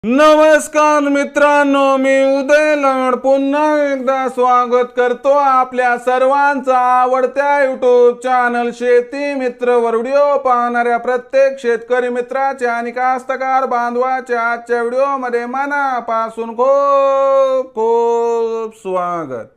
नमस्कार मित्रांनो, मी उदय लाड पुन्हा एकदा स्वागत करतो आपल्या सर्वांचा आवडत्या यूट्यूब चॅनल शेती मित्र वर व्हिडिओ पाहणाऱ्या प्रत्येक शेतकरी मित्राच्या आणि कास्तकार बांधवाच्या आजच्या व्हिडिओमध्ये मनापासून खूप खूप स्वागत।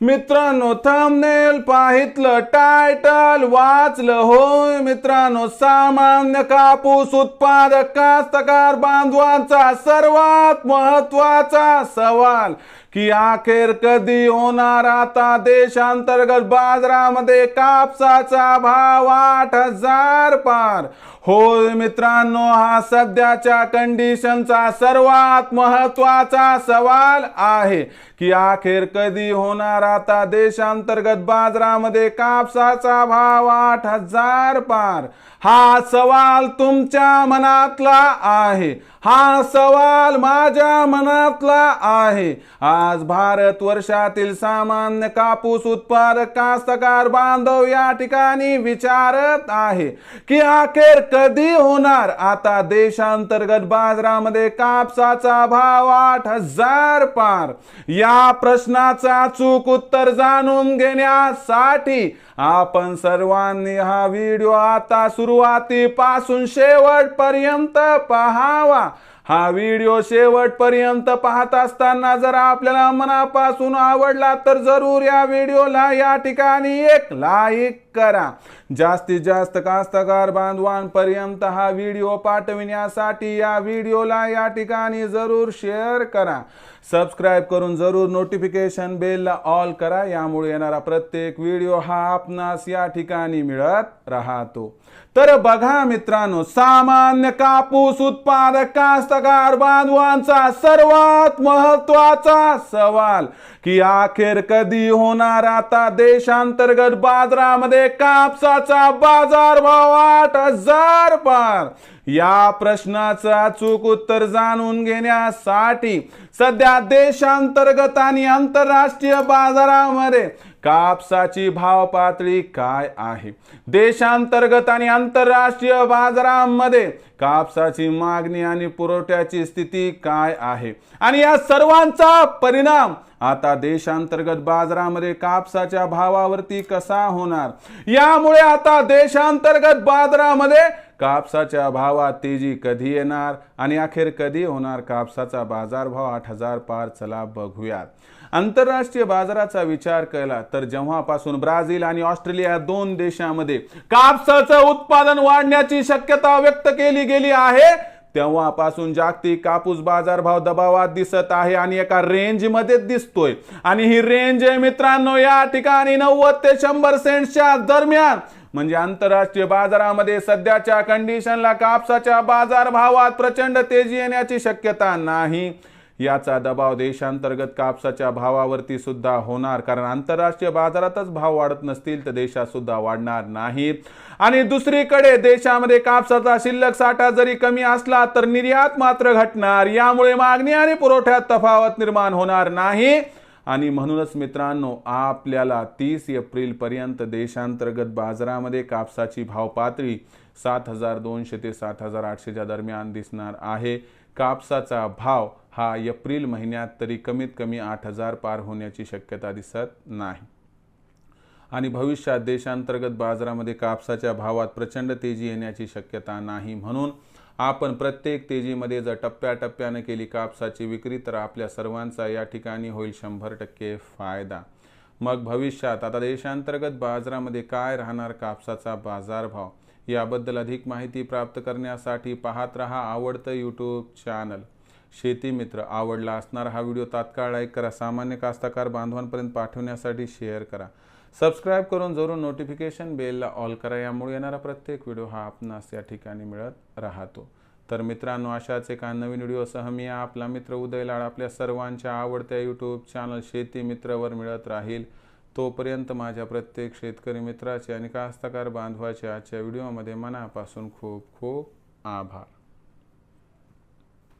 मित्रांनो, थंबनेल पाहितलं, टायटल वाचलं, होय मित्रांनो, सामान्य कापूस उत्पादक कास्तकार बांधवांचा सर्वात महत्त्वाचा सवाल की अखेर कधी होणार आता देशांतर्गत बाजारामध्ये कापसाचा भाव 8,000 पार। होय मित्रांनो, हा सध्याच्या कंडिशनचा सर्वात महत्त्वाचा सवाल आहे की अखेर कधी होणार आता देशांतर्गत बाजारामध्ये कापसाचा भाव 8,000 पार। हा सवाल तुमच्या मनातला आहे, हा सवाल माझ्या मनातला आहे। आज भारत वर्षातील सामान्य कापूस उत्पादक कास्तकार बांधव या ठिकाणी विचारत आहे की अखेर कधी होणार आता देशांतर्गत बाजारामध्ये कापसाचा भाव 8,000 पार। या प्रश्नाचा अचूक उत्तर जाणून घेण्यासाठी आपण सर्वांनी हा व्हिडिओ आता सुरुवातीपासून शेवटपर्यंत पाहावा। हा व्हिडिओ शेवटपर्यंत पाहत असताना जर आपल्याला मनापासून आवडला तर जरूर या व्हिडिओला या ठिकाणी एक लाईक करा। जास्तीत जास्त कास्तकार बांधवांपर्यंत हा व्हिडिओ पाठविण्यासाठी या व्हिडिओला या ठिकाणी जरूर शेअर करा। सबस्क्राइब करून जरूर नोटिफिकेशन बेलला ऑल करा, यामुळे येणारा प्रत्येक व्हिडिओ हा आपणास या ठिकाणी मिळत राहतो। तर बघा मित्रांनो, सामान्य कापूस उत्पादक कास्तकार बांधवांचा सर्वात महत्त्वाचा सवाल की अखेर कधी होणार आता देशांतर्गत बाजारामध्ये कापसाचा बाजारभाव 8,000 पार। या प्रश्नाचं अचूक उत्तर जाणून घेण्यासाठी सध्या देशांतर्गत आणि आंतरराष्ट्रीय बाजारामध्ये कापसाची भाव पातळी काय आहे, देशांतर्गत आणि आंतरराष्ट्रीय बाजारामध्ये कापसाची मागणी आणि पुरवठ्याची स्थिती काय आहे आणि या सर्वांचा परिणाम आता देशांतर्गत बाजारामध्ये कापसाच्या भावावरती कसा होणार। यामुळे आता देशांतर्गत बाजारामध्ये कापसाच्या भावात तेजी कधी येणार आणि अखेर कधी होणार कापसाचा बाजारभाव 8,000 पार। चला बघूयात। आंतरराष्ट्रीय बाजाराचा विचार केला तर जेव्हापासून ब्राझील आणि ऑस्ट्रेलिया दोन देशांमध्ये कापसाचं उत्पादन वाढण्याची शक्यता व्यक्त केली गेली आहे तेव्हापासून जागतिक कापूस बाजारभाव दबावात दिसत आहे आणि एका रेंज मध्ये दिसतोय। आणि ही रेंज आहे मित्रांनो या ठिकाणी 90 ते 100 सेंट्सच्या दरम्यान। म्हणजे आंतरराष्ट्रीय बाजारामध्ये सध्याच्या कंडिशनला कापसाच्या बाजारभावात प्रचंड तेजी येण्याची शक्यता नाही। याचा दबाव देशांतर्गत कापसाच्या भावावरती सुद्धा होणार, कारण आंतरराष्ट्रीय बाजारातच भाव वाढत नसतील तर देशात सुद्धा वाढणार नाहीत। आणि दुसरीकडे देशामध्ये कापसाचा शिल्लक साठा जरी कमी असला तर निर्यात मात्र घटणार, यामुळे मागणी आणि पुरवठ्यात तफावत निर्माण होणार नाही। आणि म्हणूनच मित्रांनो, आपल्याला 30 एप्रिल पर्यंत देशांतर्गत बाजारामध्ये कापसाची भाव पातळी 7,200 ते 7,800 च्या दरम्यान दिसणार आहे। कापसाचा भाव हा एप्रिल महिन्यात तरी कमीत कमी 8,000 पार होण्याची शक्यता दिसत नाही। आणि भविष्यात देशांतर्गत बाजारामध्ये कापसाच्या भावात प्रचंड तेजी येण्याची शक्यता नाही। म्हणून आपण प्रत्येक तेजीमध्ये जर टप्प्याटप्प्याने केली कापसाची विक्री तर आपल्या सर्वांचा या ठिकाणी होईल 100% फायदा। मग भविष्यात आता देशांतर्गत बाजारामध्ये काय राहणार कापसाचा बाजारभाव, याबद्दल अधिक माहिती प्राप्त करण्यासाठी पाहत रहा आवडतं यूट्यूब चॅनल शेती मित्र। आवडला असणारा हा व्हिडिओ तात्काळ लाईक करा, सामान्य कास्तकार बांधवांपर्यंत पाठवण्यासाठी शेअर करा, सबस्क्राइब करून जरूर नोटिफिकेशन बेलला ऑल करा, यामुळे येणारा प्रत्येक व्हिडिओ हा आपणास या ठिकाणी मिळत राहतो। तर मित्रांनो, अशाच एका नवीन व्हिडिओसह मी आपला मित्र उदय लाड आपल्या सर्वांच्या आवडत्या यूट्यूब चॅनल शेती मित्रवर मिळत राहील। तोपर्यंत माझ्या प्रत्येक शेतकरी मित्राचे आणि कास्तकार बांधवाचे आजच्या व्हिडिओमध्ये मनापासून खूप खूप आभार।